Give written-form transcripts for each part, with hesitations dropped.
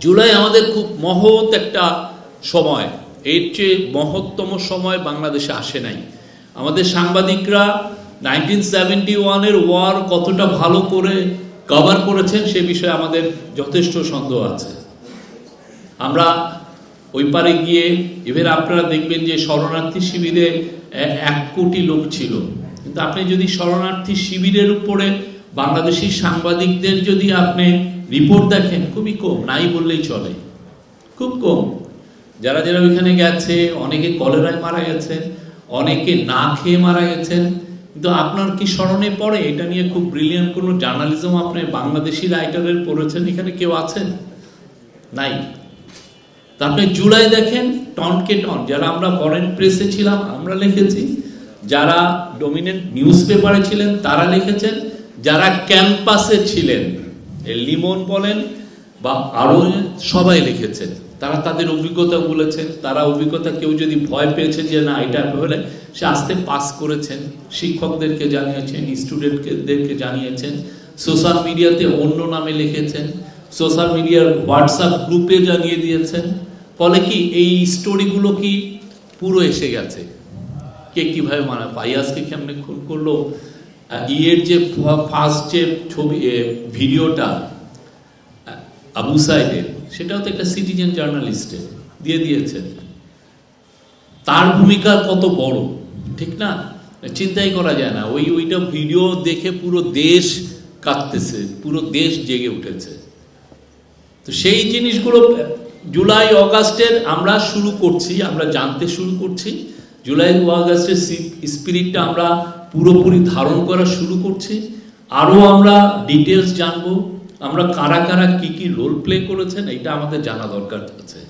জুলাই আমাদের খুব মহৎ একটা সময়, এর চেয়ে মহত্তম সময় বাংলাদেশে আসে নাই। আমাদের সাংবাদিকরা 1971-এর ওয়ার কতটা ভালো করে কভার করেছেন সে বিষয়ে আমাদের যথেষ্ট সন্দেহ আছে। আমরা ওই পারে গিয়ে এবার আপনারা দেখবেন যে শরণার্থী শিবিরে 1 কোটি লোক ছিল, কিন্তু আপনি যদি শরণার্থী শিবিরের উপরে বাংলাদেশি সাংবাদিকদের যদি আপনি রিপোর্ট দেখেন, খুবই কম, নাই বললেই চলে, খুব কম। যারা যারা ওইখানে গেছে, অনেকে কলেরায় মারা গেছেন, অনেকে না খেয়ে মারা গেছেন, কিন্তু আপনার কি স্মরণে পড়ে? এটা নিয়ে খুব ব্রিলিয়ান্ট কোনো জার্নালিজম আপনি বাংলাদেশি রাইটারের পড়েছেন এখানে কেউ আছেন? নাই। তা আপনি জুলাই দেখেন, টনকে টন, যারা আমরা ফরেন প্রেসে ছিলাম আমরা লিখেছি, যারা ডমিনেন্ট নিউজ পেপারে ছিলেন তারা লিখেছেন, যারা ক্যাম্পাসে ছিলেন, লিমন বলেন বা আরো সবাই লিখেছেন, তারা তাদের অভিজ্ঞতা বলেছেন। তারা অভিজ্ঞতা, কেউ যদি ভয় পেয়েছে যে না এটা হলে সে আসতে পাস করেছেন, শিক্ষকদেরকে জানিয়েছেন, স্টুডেন্টদেরকে জানিয়েছেন, সোশ্যাল মিডিয়াতে অন্য নামে লিখেছেন, সোশ্যাল মিডিয়ার হোয়াটসঅ্যাপ গ্রুপে জানিয়ে দিয়েছেন। ফলে কি এই স্টোরিগুলো কি পুরো এসে গেছে। কে কিভাবে মারা, পাইয়াসকে কেমনে খুন করলো, ইয়ের যে ফার্স্ট যে ছবি ভিডিওটা আবু সাইদের, সেটাও তো একটা সিটিজেন জার্নালিস্টে দিয়ে দিয়েছেন। তার ভূমিকা কত বড়, ঠিক না? চিন্তাই করা যায় না। ওইটা ভিডিও দেখে পুরো দেশ কাঁদতেছে, পুরো দেশ জেগে উঠেছে। তো সেই জিনিসগুলো জুলাই অগাস্টের আমরা শুরু করছি, আমরা জানতে শুরু করছি। জুলাই অগাস্টের স্পিরিটটা আমরা পুরোপুরি ধারণ করা শুরু করছি। আরও আমরা ডিটেলস জানবো, আমরা কারা কারা কি কি রোল প্লে করেছেন এটা আমাদের জানা দরকার আছে।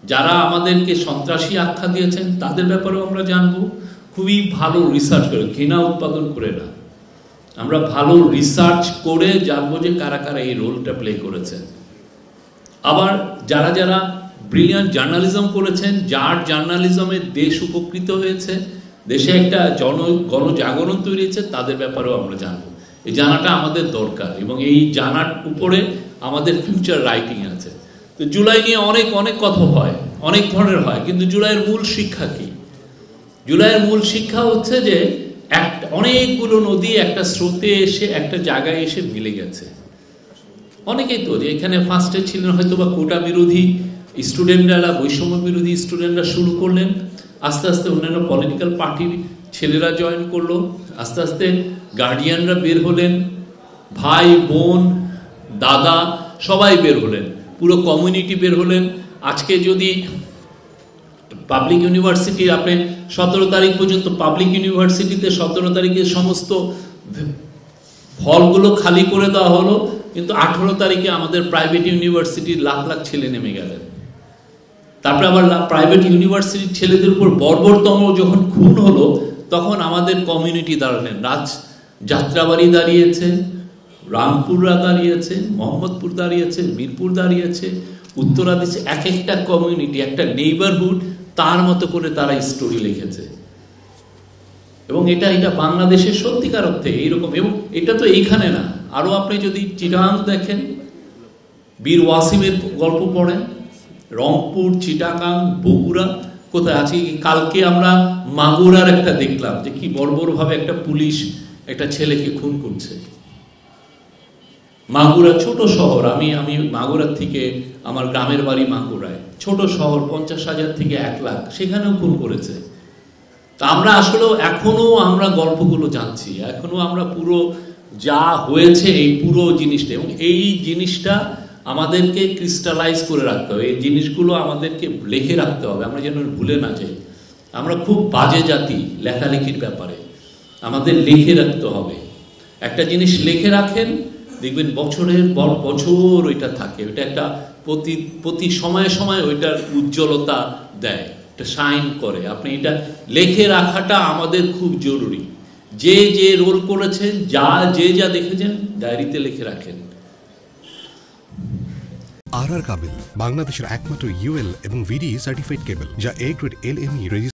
যারা আমাদেরকে সন্ত্রাসী আখ্যা দিয়েছেন তাদের ব্যাপারেও আমরা জানবো। খুবই ভালো রিসার্চ করে, ঘৃণা উৎপাদন করে না, আমরা ভালো রিসার্চ করে জানবো যে কারা কারা এই রোলটা প্লে করেছেন। আবার যারা যারা ব্রিলিয়ান্ট জার্নালিজম করেছেন, যার জার্নালিজমে দেশ উপকৃত হয়েছে, দেশে একটা গণজাগরণ তৈরি হয়েছে, তাদের ব্যাপারেও আমরা জানবো। এই জানাটা আমাদের দরকার এবং এই জানার উপরে আমাদের ফিউচার রাইটিং আছে। তো জুলাই নিয়ে অনেক অনেক কথা হয়, অনেক ধরনের হয়, কিন্তু জুলাইয়ের মূল শিক্ষা কি? জুলাইয়ের মূল শিক্ষা হচ্ছে যে অনেকগুলো নদী একটা স্রোতে এসে একটা জায়গায় এসে মিলে গেছে। অনেকেই তো যে এখানে ফার্স্টে ছিলেন হয়তো বা কোটা বিরোধী স্টুডেন্টরা, বৈষম্য বিরোধী স্টুডেন্টরা শুরু করলেন, আস্তে আস্তে অন্যান্য পলিটিক্যাল পার্টির ছেলেরা জয়েন করলো, আস্তে আস্তে গার্ডিয়ানরা বের হলেন, ভাই বোন দাদা সবাই বের হলেন, পুরো কমিউনিটি বের হলেন। আজকে যদি পাবলিক ইউনিভার্সিটি আপনি 17 তারিখ পর্যন্ত পাবলিক ইউনিভার্সিটিতে 17 তারিখে সমস্ত হলগুলো খালি করে দেওয়া হলো, কিন্তু 18 তারিখে আমাদের প্রাইভেট ইউনিভার্সিটির লাখ লাখ ছেলে নেমে গেলেন। তারপরে আবার প্রাইভেট ইউনিভার্সিটির ছেলেদের উপর বর্বরতম যখন খুন হলো, তখন আমাদের কমিউনিটি দাঁড়ালেন। যাত্রাবাড়ি দাঁড়িয়েছে, রামপুরা দাঁড়িয়েছে, মোহাম্মদপুর দাঁড়িয়েছে, মিরপুর দাঁড়িয়েছে, উত্তরা দিচ্ছে, এক একটা কমিউনিটি, একটা নেইবারহুড তার মতো করে তারা স্টোরি লিখেছে। এবং এটা বাংলাদেশের সত্যিকার অর্থে এইরকম। এবং এটা তো এইখানে না, আরো আপনি যদি চিটাগাং দেখেন, বীর ওয়াসিমের গল্প পড়েন, রংপুর, চিটাগাং, বগুড়া কোথায় আছে। কালকে আমরা মাগুরার একটা দেখলাম যে কি বর্বরভাবে একটা পুলিশ একটা ছেলেকে খুন করছে। মাগুরা ছোট শহর, আমি মাগুরার থেকে, আমার গ্রামের বাড়ি মাগুরায়, ছোট শহর, 50,000 থেকে 1 লাখ, সেখানেও খুন করেছে। তা আমরা আসলে এখনো আমরা গল্পগুলো জানছি, এখনো আমরা পুরো যা হয়েছে এই পুরো জিনিসটা, এবং এই জিনিসটা আমাদেরকে ক্রিস্টালাইজ করে রাখতে হবে। এই জিনিসগুলো আমাদেরকে লিখে রাখতে হবে, আমরা যেন ভুলে না যাই। আমরা খুব বাজে জাতি লেখালেখির ব্যাপারে, আমাদের লিখে রাখতে হবে। একটা জিনিস লিখে রাখেন, দেখবেন বছরের পর বছর ওইটা থাকে, ওইটা একটা প্রতি সময়ে সময়ে ওইটার উজ্জ্বলতা দেয়, এটা শাইন করে। আপনি এটা লিখে রাখাটা আমাদের খুব জরুরি। যে যে রোল করেছেন, যা দেখেছেন, ডায়েরিতে লিখে রাখেন। RR কাবেল বাংলাদেশের একমাত্র UL এবং VDE সার্টিফাইড কেবল, যা A গ্রেড LME রেজিস্ট্রেশন